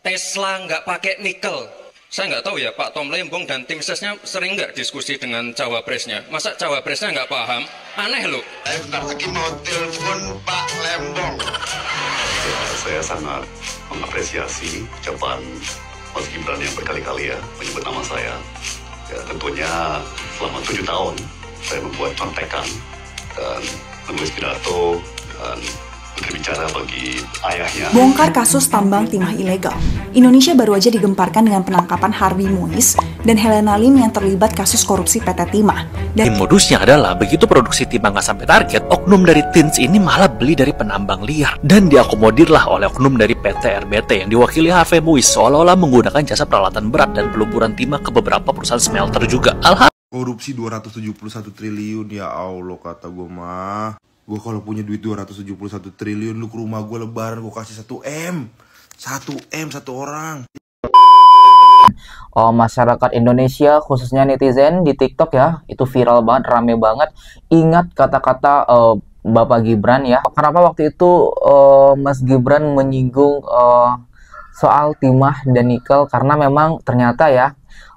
Tesla nggak pakai nikel. Saya nggak tahu ya, Pak Tom Lembong dan tim sesnya sering nggak diskusi dengan cawapresnya. Masa cawapresnya nggak paham? Aneh loh. Saya bentar lagi mau telepon Pak Lembong. Saya sangat mengapresiasi ucapan Mas Gibran yang berkali-kali ya menyebut nama saya. Ya, tentunya selama 7 tahun saya membuat contekan dan menulis pidato dan berbicara bagi ayahnya. Bongkar kasus tambang timah ilegal. Indonesia baru aja digemparkan dengan penangkapan Harvey Muiz dan Helena Lim yang terlibat kasus korupsi PT Timah. Dan modusnya adalah begitu produksi timah nggak sampai target, oknum dari TINS ini malah beli dari penambang liar dan diakomodirlah oleh oknum dari PT RBT yang diwakili Harvey Muiz seolah-olah menggunakan jasa peralatan berat dan peluburan timah ke beberapa perusahaan smelter juga. Korupsi 271 triliun, ya Allah kata gue mah. Gue kalau punya duit 271 triliun, lu ke rumah gue lebaran gue kasih 1M. 1M satu orang. Masyarakat Indonesia khususnya netizen di TikTok ya, itu viral banget, rame banget. Ingat kata-kata Bapak Gibran ya. Kenapa waktu itu Mas Gibran menyinggung soal timah dan nikel? Karena memang ternyata ya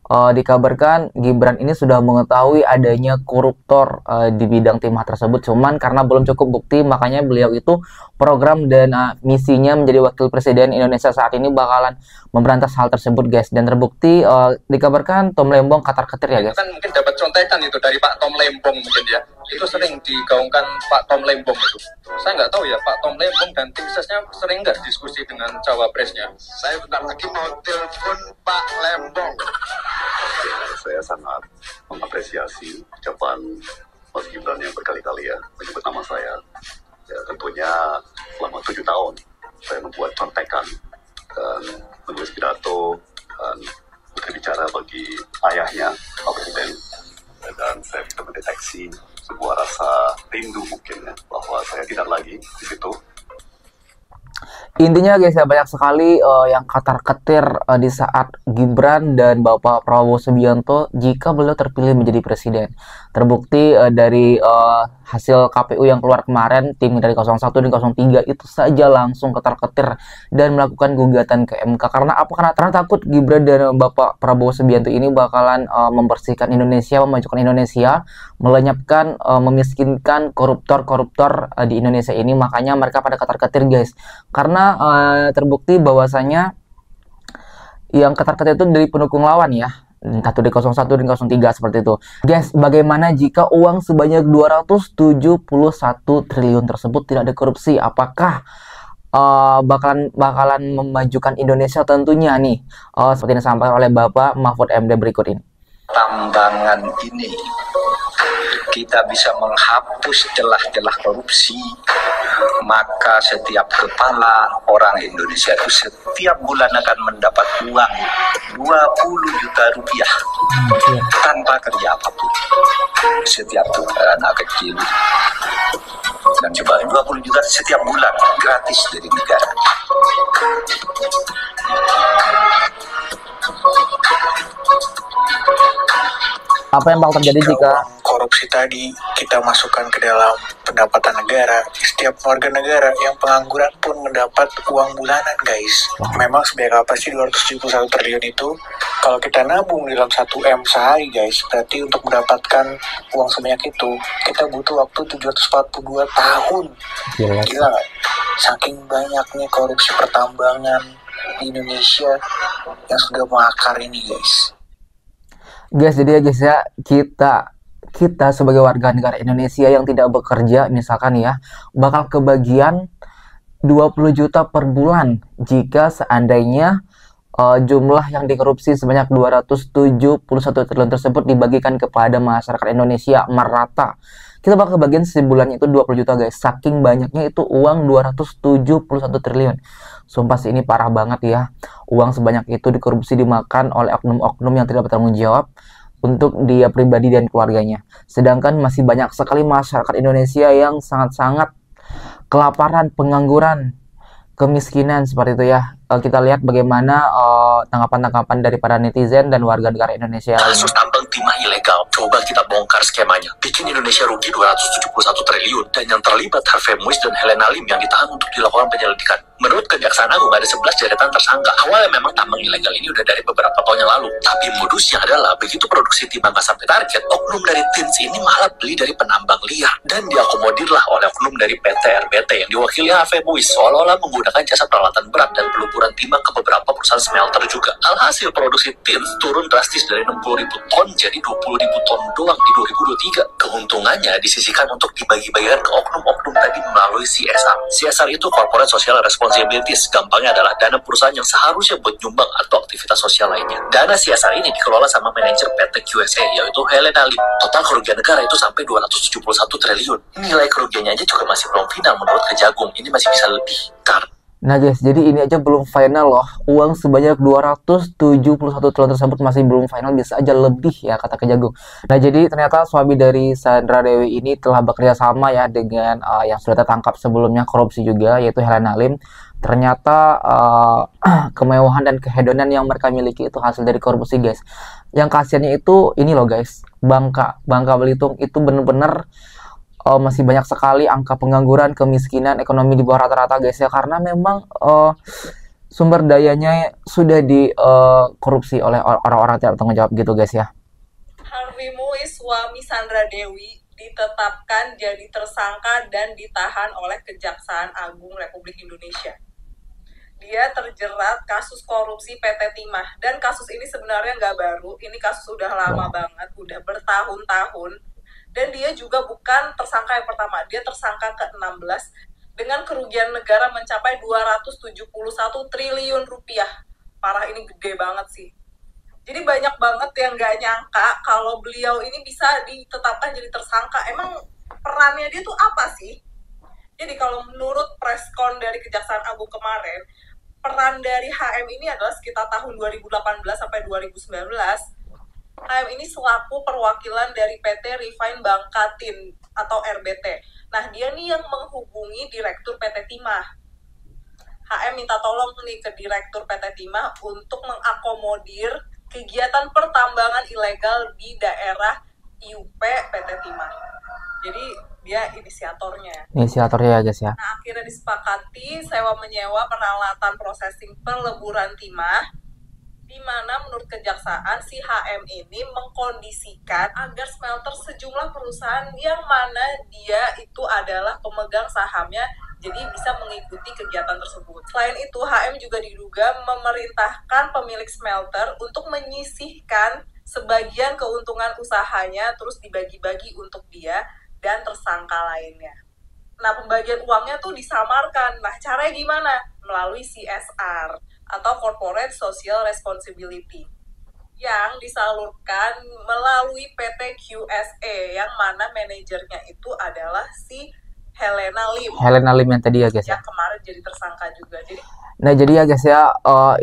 dikabarkan Gibran ini sudah mengetahui adanya koruptor di bidang timah tersebut, cuman karena belum cukup bukti makanya beliau itu program dan misinya menjadi wakil presiden Indonesia saat ini bakalan memberantas hal tersebut guys, dan terbukti dikabarkan Tom Lembong katar-ketir ya guys. Kan mungkin dapat contekan itu dari Pak Tom Lembong mungkin ya, itu sering digaungkan Pak Tom Lembong itu. Saya nggak tahu ya, Pak Tom Lembong dan tim sesnya sering nggak diskusi dengan cawapresnya. Saya bentar lagi mau telepon Pak Lembong. Saya sangat mengapresiasi ucapan Mas Gibran yang berkali-kali ya menyebut nama saya. Ya, tentunya selama 7 tahun saya membuat contekan dan menulis pidato dan berbicara bagi ayahnya Pak Presiden. Dan saya bisa mendeteksi sebuah rasa rindu mungkin ya, bahwa saya tidak lagi di situ. Intinya guys ya, banyak sekali yang katar-ketir di saat Gibran dan Bapak Prabowo Subianto jika beliau terpilih menjadi presiden. Terbukti dari hasil KPU yang keluar kemarin, tim dari 01 dan 03 itu saja langsung ketar-ketir dan melakukan gugatan ke MK. Karena apa? Karena takut Gibran dan Bapak Prabowo Subianto ini bakalan membersihkan Indonesia, memajukan Indonesia, melenyapkan, memiskinkan koruptor-koruptor di Indonesia ini. Makanya mereka pada ketar-ketir guys. Karena terbukti bahwasanya yang ketar-ketir itu dari pendukung lawan ya, entah itu di 01 dan 03 seperti itu. Guys, bagaimana jika uang sebanyak 271 triliun tersebut tidak ada korupsi? Apakah bakalan memajukan Indonesia? Tentunya nih, seperti yang disampaikan oleh Bapak Mahfud MD berikut ini. Tambangan ini kita bisa menghapus celah-celah korupsi, maka setiap kepala orang Indonesia itu setiap bulan akan mendapat uang 20 juta rupiah tanpa kerja apapun. Setiap anak kecil, dan coba 20 juta setiap bulan gratis dari negara. Apa yang bakal terjadi jika korupsi tadi kita masukkan ke dalam pendapatan negara? Setiap warga negara yang pengangguran pun mendapat uang bulanan guys. Memang sebanyak apa sih 271 triliun itu? Kalau kita nabung dalam 1M sehari guys, berarti untuk mendapatkan uang sebanyak itu kita butuh waktu 742 tahun. Gila gak? Saking banyaknya korupsi pertambangan di Indonesia yang sudah mengakar ini guys. Guys, jadi ya guys ya, kita sebagai warga negara Indonesia yang tidak bekerja misalkan ya, bakal kebagian 20 juta per bulan jika seandainya jumlah yang dikorupsi sebanyak 271 triliun tersebut dibagikan kepada masyarakat Indonesia merata. Kita bakal kebagian sebulannya itu 20 juta guys. Saking banyaknya itu uang 271 triliun. Sumpah sih ini parah banget ya. Uang sebanyak itu dikorupsi, dimakan oleh oknum-oknum yang tidak bertanggung jawab untuk dia pribadi dan keluarganya. Sedangkan masih banyak sekali masyarakat Indonesia yang sangat-sangat kelaparan, pengangguran, kemiskinan seperti itu ya. Kita lihat bagaimana tanggapan-tanggapan dari para netizen dan warga negara Indonesia lainnya. Kasus tambang timah ilegal, coba kita bongkar skemanya. Bikin Indonesia rugi 271 triliun dan yang terlibat Harvey Muiz dan Helena Lim yang ditahan untuk dilakukan penyelidikan. Menurut Kejaksaan Agung ada 11 deretan tersangka. Awalnya memang tambang ilegal ini udah dari beberapa tahun yang lalu. Tapi modusnya adalah begitu produksi timah nggak sampai target, oknum dari Tins ini malah beli dari penambang liar. Dan diakomodirlah oleh oknum dari PT RBT yang diwakili HV Muiz seolah-olah menggunakan jasa peralatan berat dan peluburan timah ke beberapa perusahaan smelter juga. Alhasil produksi Tins turun drastis dari 60.000 ton jadi 20.000 ton doang di 2023. Keuntungannya disisihkan untuk dibagi-bagikan ke oknum-oknum tadi melalui CSR. CSR itu Corporate Social Responsibilities. Gampangnya adalah dana perusahaan yang seharusnya buat nyumbang atau aktivitas sosial lainnya. Dana CSR ini dikelola sama manajer PT QSA yaitu Helena Lim. Total kerugian negara itu sampai 271 triliun. Nilai kerugiannya aja juga masih belum final menurut Kejagung. Ini masih bisa lebih. Nah guys, jadi ini aja belum final loh. Uang sebanyak 271 triliun tersebut masih belum final, bisa aja lebih ya kata Kejagung. Nah jadi ternyata suami dari Sandra Dewi ini telah bekerja sama ya dengan yang sudah tertangkap sebelumnya korupsi juga, yaitu Helena Lim. Ternyata kemewahan dan kehedonan yang mereka miliki itu hasil dari korupsi guys. Yang kasihannya itu ini loh guys, Bangka Belitung itu bener-bener masih banyak sekali angka pengangguran, kemiskinan, ekonomi di bawah rata-rata guys ya, karena memang sumber dayanya sudah dikorupsi oleh orang-orang tidak bertanggung jawab gitu guys ya. Harvey Muiz, suami Sandra Dewi, ditetapkan jadi tersangka dan ditahan oleh Kejaksaan Agung Republik Indonesia. Dia terjerat kasus korupsi PT Timah, dan kasus ini sebenarnya nggak baru, ini kasus udah lama banget, udah bertahun-tahun. Dan dia juga bukan tersangka yang pertama, dia tersangka ke-16 dengan kerugian negara mencapai 271 triliun rupiah. Parah, ini gede banget sih. Jadi banyak banget yang gak nyangka kalau beliau ini bisa ditetapkan jadi tersangka. Emang perannya dia tuh apa sih? Jadi kalau menurut preskon dari Kejaksaan Agung kemarin, peran dari HM ini adalah sekitar tahun 2018 sampai 2019. HM ini selaku perwakilan dari PT Refine Bangkatin atau RBT. Nah, dia nih yang menghubungi Direktur PT Timah. HM minta tolong nih ke Direktur PT Timah untuk mengakomodir kegiatan pertambangan ilegal di daerah IUP PT Timah. Jadi, dia inisiatornya. Inisiatornya ya guys ya. Nah, akhirnya disepakati sewa menyewa peralatan processing peleburan timah, di mana menurut Kejaksaan si HM ini mengkondisikan agar smelter sejumlah perusahaan yang mana dia itu adalah pemegang sahamnya jadi bisa mengikuti kegiatan tersebut. Selain itu, HM juga diduga memerintahkan pemilik smelter untuk menyisihkan sebagian keuntungan usahanya terus dibagi-bagi untuk dia dan tersangka lainnya. Nah, pembagian uangnya tuh disamarkan. Nah, caranya gimana? Melalui CSR atau Corporate Social Responsibility yang disalurkan melalui PT QSA yang mana manajernya itu adalah si Helena Lim. Helena Lim yang tadi ya guys ya. Yang kemarin jadi tersangka juga. Nah jadi ya guys ya,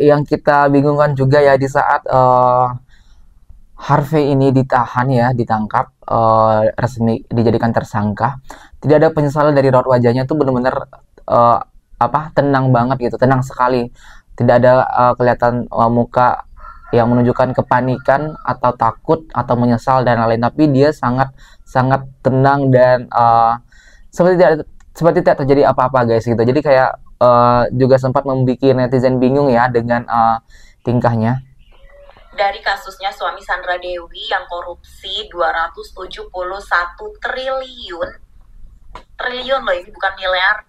yang kita bingungkan juga ya di saat Harvey ini ditahan ya, ditangkap, resmi dijadikan tersangka, tidak ada penyesalan dari raut wajahnya tuh bener-bener tenang banget gitu, tenang sekali. Tidak ada kelihatan muka yang menunjukkan kepanikan atau takut atau menyesal dan lain-lain, tapi dia sangat tenang dan seperti tidak terjadi apa-apa guys gitu. Jadi kayak juga sempat membuat netizen bingung ya dengan tingkahnya. Dari kasusnya suami Sandra Dewi yang korupsi 271 triliun loh, ini bukan miliar.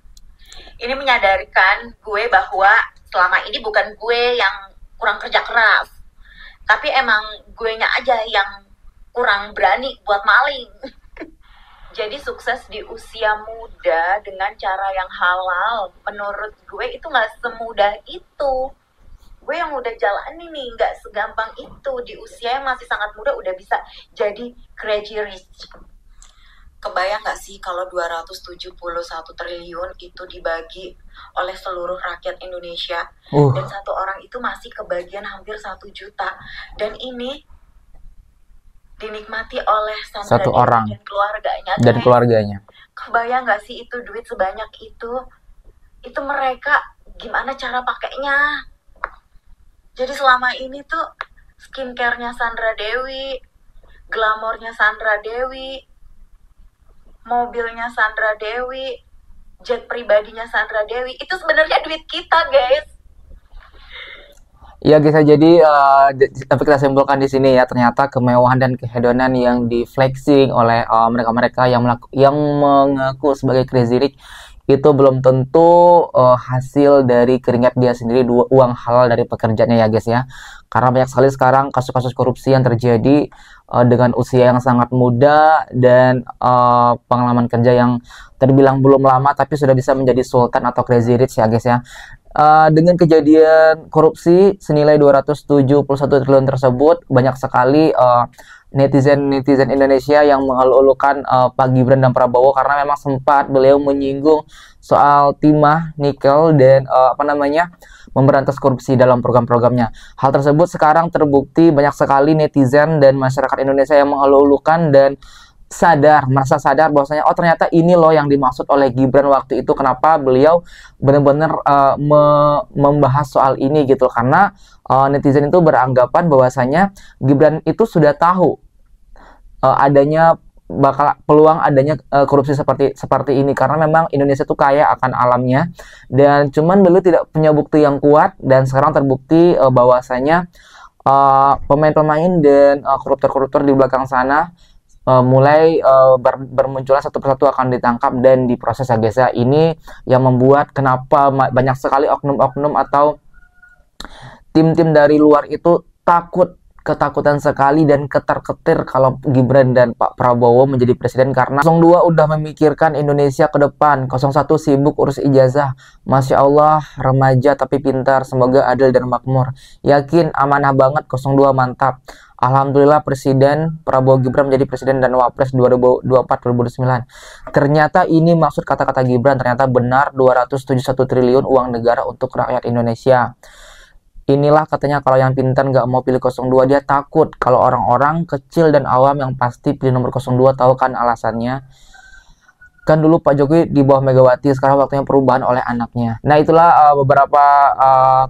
Ini menyadarkan gue bahwa selama ini bukan gue yang kurang kerja keras, tapi emang gue nya aja yang kurang berani buat maling. Jadi sukses di usia muda dengan cara yang halal, menurut gue itu gak semudah itu. Gue yang udah jalanin nih, gak segampang itu. Di usia yang masih sangat muda udah bisa jadi crazy rich. Kebayang gak sih kalau 271 triliun itu dibagi oleh seluruh rakyat Indonesia, dan satu orang itu masih kebagian hampir 1 juta, dan ini dinikmati oleh Sandra satu orang dan keluarganya. Kebayang gak sih itu duit sebanyak itu mereka gimana cara pakainya? Jadi selama ini tuh skincare-nya Sandra Dewi, glamornya Sandra Dewi, mobilnya Sandra Dewi, jet pribadinya Sandra Dewi itu sebenarnya duit kita, guys. Ya guys, jadi tapi kita simpulkan di sini ya, ternyata kemewahan dan kehedonan yang di flexing oleh mereka-mereka yang mengaku sebagai Crazy Rich itu belum tentu hasil dari keringat dia sendiri, uang halal dari pekerjaannya ya guys ya. Karena banyak sekali sekarang kasus-kasus korupsi yang terjadi dengan usia yang sangat muda dan pengalaman kerja yang terbilang belum lama tapi sudah bisa menjadi sultan atau Crazy Rich ya guys ya. Dengan kejadian korupsi senilai 271 triliun tersebut, banyak sekali netizen Indonesia yang mengeluh-elukan Pak Gibran dan Prabowo karena memang sempat beliau menyinggung soal timah, nikel dan memberantas korupsi dalam program-programnya. Hal tersebut sekarang terbukti banyak sekali netizen dan masyarakat Indonesia yang mengeluh-elukan dan merasa sadar bahwasanya oh ternyata ini loh yang dimaksud oleh Gibran waktu itu, kenapa beliau benar-benar membahas soal ini gitu, karena netizen itu beranggapan bahwasanya Gibran itu sudah tahu adanya peluang adanya korupsi seperti ini, karena memang Indonesia itu kaya akan alamnya dan cuman beliau tidak punya bukti yang kuat, dan sekarang terbukti bahwasanya pemain-pemain dan koruptor-koruptor di belakang sana mulai bermunculan satu persatu akan ditangkap dan diproses ya guys ya. Ini yang membuat kenapa banyak sekali oknum-oknum atau tim-tim dari luar itu ketakutan sekali dan ketar-ketir kalau Gibran dan Pak Prabowo menjadi presiden, karena 02 udah memikirkan Indonesia ke depan, 01 sibuk urus ijazah. Masya Allah, remaja tapi pintar, semoga adil dan makmur. Yakin amanah banget 02, mantap. Alhamdulillah Presiden Prabowo Gibran menjadi Presiden dan Wapres 2024-2029. Ternyata ini maksud kata-kata Gibran, ternyata benar 271 triliun uang negara untuk rakyat Indonesia. Inilah katanya kalau yang pintar nggak mau pilih 02, dia takut kalau orang-orang kecil dan awam yang pasti pilih nomor 02, tahu kan alasannya? Kan dulu Pak Jokowi di bawah Megawati, sekarang waktunya perubahan oleh anaknya. Nah itulah beberapa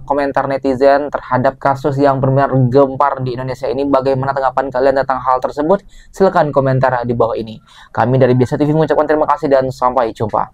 komentar netizen terhadap kasus yang benar-benar gempar di Indonesia ini. Bagaimana tanggapan kalian tentang hal tersebut? Silahkan komentar di bawah ini. Kami dari Biasa TV mengucapkan terima kasih dan sampai jumpa.